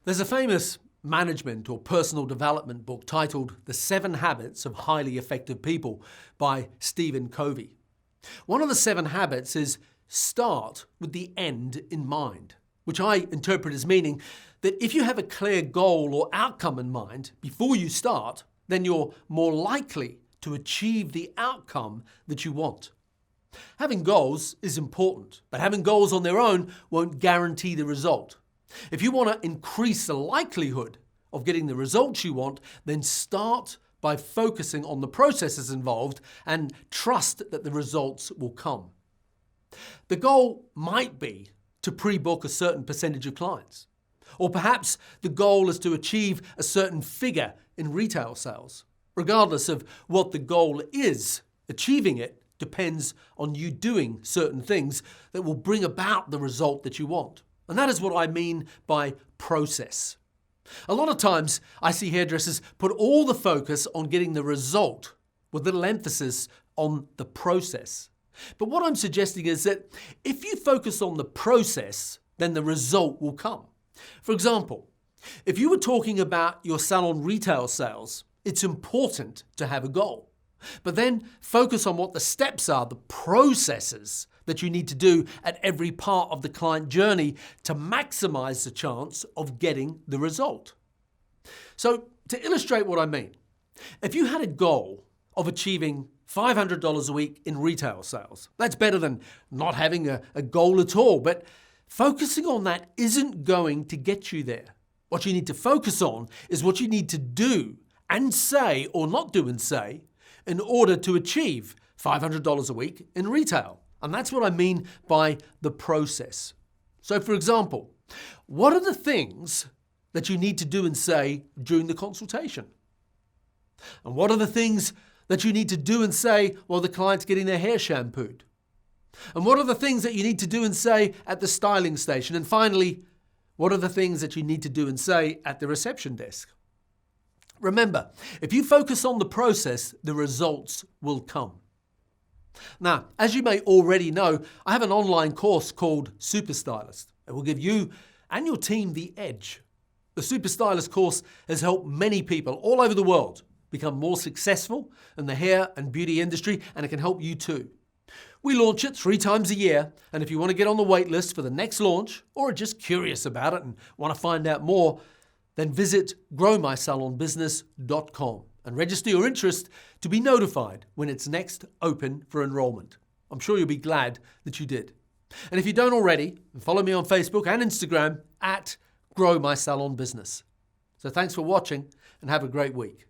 There's a famous management or personal development book titled The 7 Habits of Highly Effective People by Stephen Covey. One of the 7 habits is start with the end in mind, which I interpret as meaning that if you have a clear goal or outcome in mind before you start, then you're more likely to achieve the outcome that you want. Having goals is important, but having goals on their own won't guarantee the result. If you want to increase the likelihood of getting the results you want, then start by focusing on the processes involved and trust that the results will come. The goal might be to pre-book a certain percentage of clients. Or perhaps the goal is to achieve a certain figure in retail sales. Regardless of what the goal is, achieving it depends on you doing certain things that will bring about the result that you want. And that is what I mean by process. A lot of times I see hairdressers put all the focus on getting the result with little emphasis on the process. But what I'm suggesting is that if you focus on the process, then the result will come. For example, if you were talking about your salon retail sales, it's important to have a goal. But then focus on what the steps are, the processes that you need to do at every part of the client journey to maximize the chance of getting the result. So to illustrate what I mean, if you had a goal of achieving $500 a week in retail sales, that's better than not having a goal at all. But focusing on that isn't going to get you there. What you need to focus on is what you need to do and say, or not do and say, in order to achieve $500 a week in retail. And that's what I mean by the process. So for example, what are the things that you need to do and say during the consultation? And what are the things that you need to do and say while the client's getting their hair shampooed? And what are the things that you need to do and say at the styling station? And finally, what are the things that you need to do and say at the reception desk? Remember, if you focus on the process, the results will come. Now, as you may already know, I have an online course called Super Stylist. It will give you and your team the edge. The Super Stylist course has helped many people all over the world become more successful in the hair and beauty industry, and it can help you too. We launch it 3 times a year, and if you want to get on the wait list for the next launch, or are just curious about it and want to find out more, then visit growmysalonbusiness.com and register your interest to be notified when it's next open for enrollment. I'm sure you'll be glad that you did. And if you don't already, follow me on Facebook and Instagram at Grow My Salon Business. So thanks for watching and have a great week.